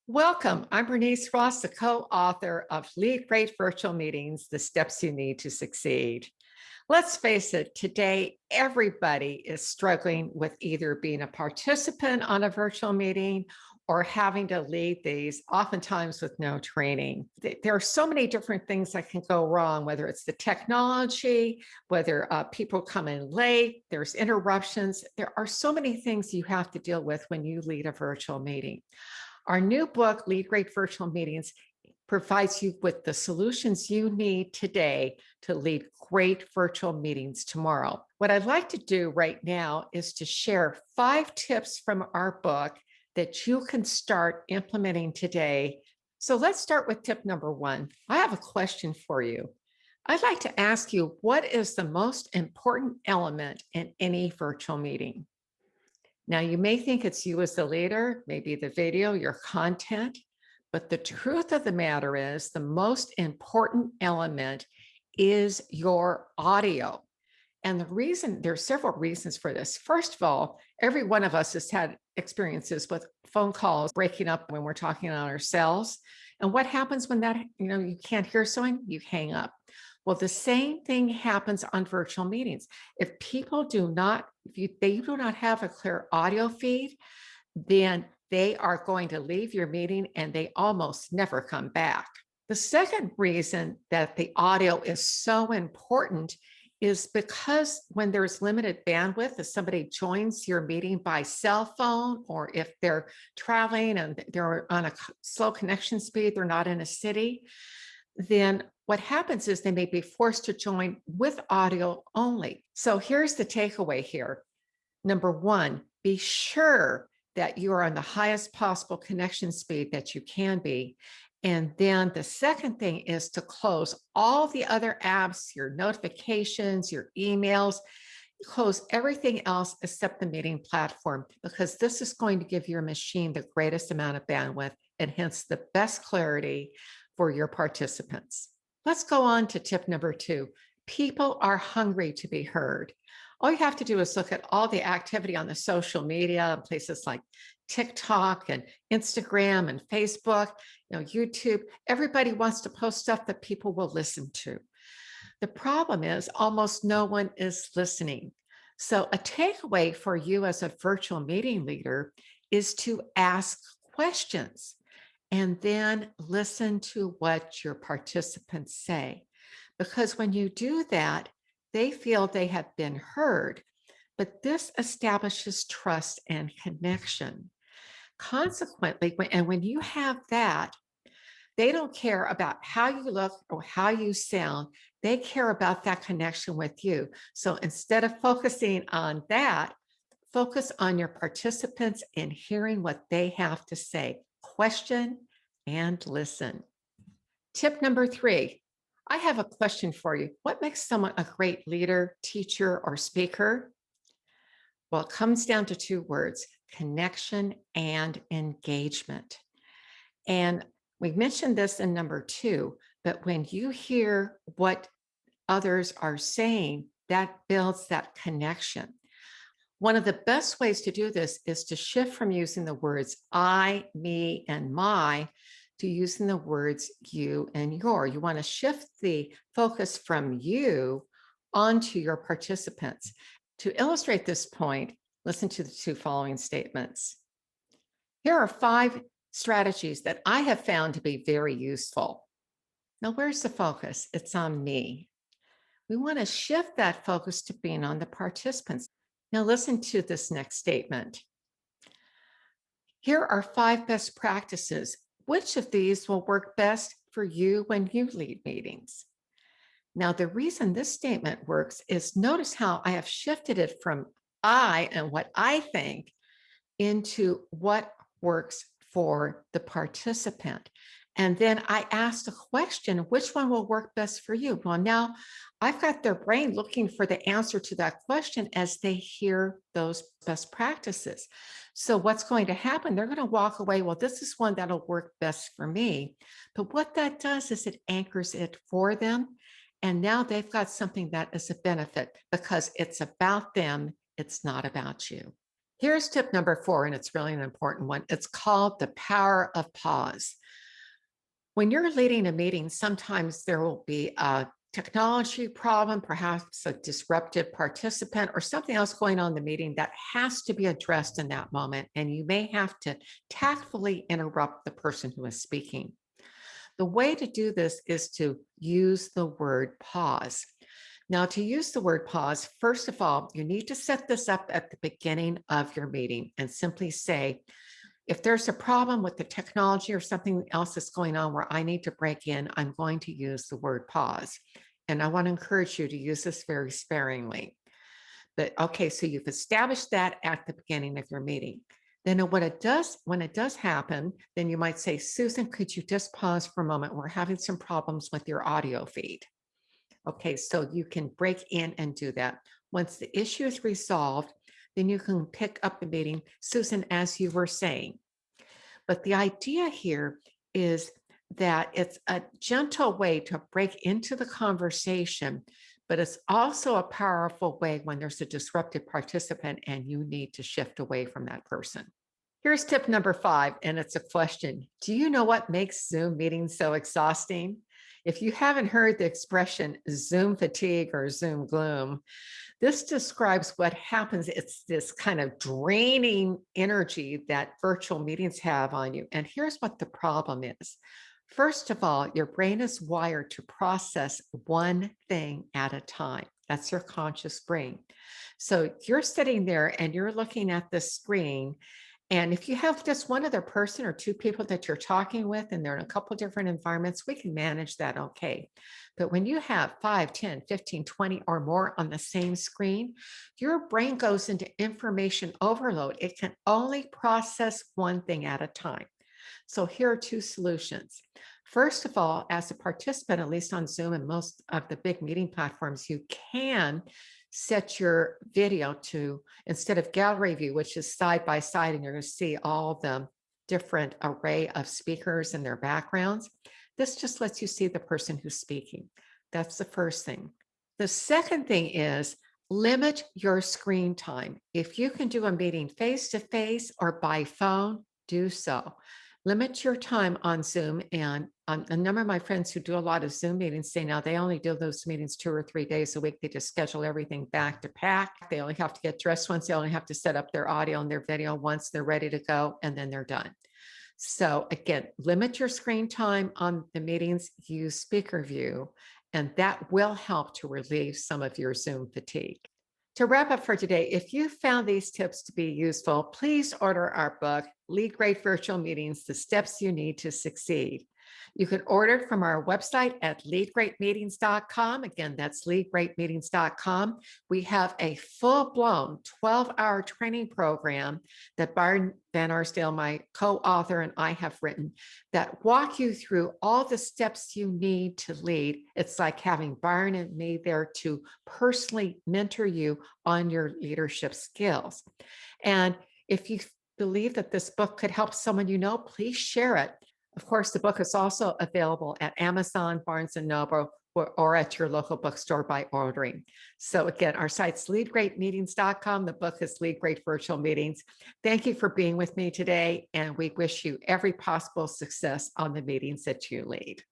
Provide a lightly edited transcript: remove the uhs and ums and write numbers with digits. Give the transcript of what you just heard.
Welcome. I'm Bernice Ross, the co-author of Lead Great Virtual Meetings, The Steps You Need to Succeed. Let's face it, today everybody is struggling with either being a participant on a virtual meeting or having to lead these, oftentimes with no training. There are so many different things that can go wrong, whether it's the technology, whether people come in late, there's interruptions. There are so many things you have to deal with when you lead a virtual meeting. Our new book, Lead Great Virtual Meetings, provides you with the solutions you need today to lead great virtual meetings tomorrow. What I'd like to do right now is to share 5 tips from our book that you can start implementing today. So let's start with tip number 1. I have a question for you. I'd like to ask you, what is the most important element in any virtual meeting? Now, you may think it's you as the leader, maybe the video, your content, but the truth of the matter is the most important element is your audio. And there are several reasons for this. First of all, every one of us has had experiences with phone calls breaking up when we're talking on our cells. And what happens when you can't hear someone, you hang up. Well, the same thing happens on virtual meetings. If people do not, they do not have a clear audio feed, then they are going to leave your meeting and they almost never come back. The second reason that the audio is so important is because when there's limited bandwidth, if somebody joins your meeting by cell phone, or if they're traveling and they're on a slow connection speed, they're not in a city, then what happens is they may be forced to join with audio only. So here's the takeaway here. Number 1, be sure that you are on the highest possible connection speed that you can be. And then the second thing is to close all the other apps, your notifications, your emails, close everything else except the meeting platform, because this is going to give your machine the greatest amount of bandwidth and hence the best clarity for your participants. Let's go on to tip number 2. People are hungry to be heard. All you have to do is look at all the activity on the social media, places like TikTok and Instagram and Facebook, YouTube. Everybody wants to post stuff that people will listen to. The problem is almost no one is listening. So a takeaway for you as a virtual meeting leader is to ask questions and then listen to what your participants say. Because when you do that, they feel they have been heard, but this establishes trust and connection. Consequently, when you have that, they don't care about how you look or how you sound. They care about that connection with you. So instead of focusing on that, focus on your participants and hearing what they have to say. Question and listen. Tip number 3. I have a question for you. What makes someone a great leader, teacher, or speaker? Well, it comes down to 2 words: connection and engagement. And we mentioned this in number 2, but when you hear what others are saying, that builds that connection. One of the best ways to do this is to shift from using the words I, me, and my to using the words you and your. You want to shift the focus from you onto your participants. To illustrate this point, listen to the 2 following statements. Here are 5 strategies that I have found to be very useful. Now, where's the focus? It's on me. We want to shift that focus to being on the participants. Now, listen to this next statement. Here are 5 best practices. Which of these will work best for you when you lead meetings? Now, the reason this statement works is notice how I have shifted it from I and what I think into what works for the participant. And then I asked a question, which one will work best for you? Well, now I've got their brain looking for the answer to that question as they hear those best practices. So what's going to happen? They're going to walk away, well, this is one that'll work best for me. But what that does is it anchors it for them. And now they've got something that is a benefit because it's about them. It's not about you. Here's tip number 4, and it's really an important one. It's called the power of pause. When you're leading a meeting, sometimes there will be a technology problem, perhaps a disruptive participant, or something else going on in the meeting that has to be addressed in that moment. And you may have to tactfully interrupt the person who is speaking. The way to do this is to use the word pause. Now, to use the word pause, first of all, you need to set this up at the beginning of your meeting and simply say, if there's a problem with the technology or something else that's going on where I need to break in, I'm going to use the word pause. And I want to encourage you to use this very sparingly. But okay, so you've established that at the beginning of your meeting. Then when it does happen, then you might say, Susan, could you just pause for a moment? We're having some problems with your audio feed. Okay, so you can break in and do that. Once the issue is resolved, then you can pick up the meeting, Susan, as you were saying. But the idea here is that it's a gentle way to break into the conversation, but it's also a powerful way when there's a disruptive participant and you need to shift away from that person. Here's tip number 5, and it's a question. Do you know what makes Zoom meetings so exhausting? If you haven't heard the expression Zoom fatigue or Zoom gloom, this describes what happens. It's this kind of draining energy that virtual meetings have on you. And here's what the problem is. First of all, your brain is wired to process one thing at a time. That's your conscious brain. So you're sitting there and you're looking at the screen. And if you have just one other person or two people that you're talking with, and they're in a couple different environments, we can manage that okay. But when you have 5, 10, 15, 20 or more on the same screen, your brain goes into information overload. It can only process one thing at a time. So here are two solutions. First of all, as a participant, at least on Zoom and most of the big meeting platforms, you can set your video to, instead of gallery view, which is side by side, and you're going to see all the different array of speakers and their backgrounds. This just lets you see the person who's speaking. That's the first thing. The second thing is limit your screen time. If you can do a meeting face to face or by phone, do so. Limit your time on Zoom. And a number of my friends who do a lot of Zoom meetings say now they only do those meetings 2 or 3 days a week. They just schedule everything back to back. They only have to get dressed once. They only have to set up their audio and their video once they're ready to go, and then they're done. So again, limit your screen time on the meetings, use speaker view, and that will help to relieve some of your Zoom fatigue. To wrap up for today, if you found these tips to be useful, please order our book, Lead Great Virtual Meetings, The Steps You Need to Succeed. You can order it from our website at leadgreatmeetings.com. Again, that's leadgreatmeetings.com. We have a full-blown 12-hour training program that Byron Van Arsdale, my co-author, and I have written that walk you through all the steps you need to lead. It's like having Byron and me there to personally mentor you on your leadership skills. And if you believe that this book could help someone you know, please share it. Of course, the book is also available at Amazon, Barnes & Noble, or at your local bookstore by ordering. So again, our site's leadgreatmeetings.com. The book is Lead Great Virtual Meetings. Thank you for being with me today, and we wish you every possible success on the meetings that you lead.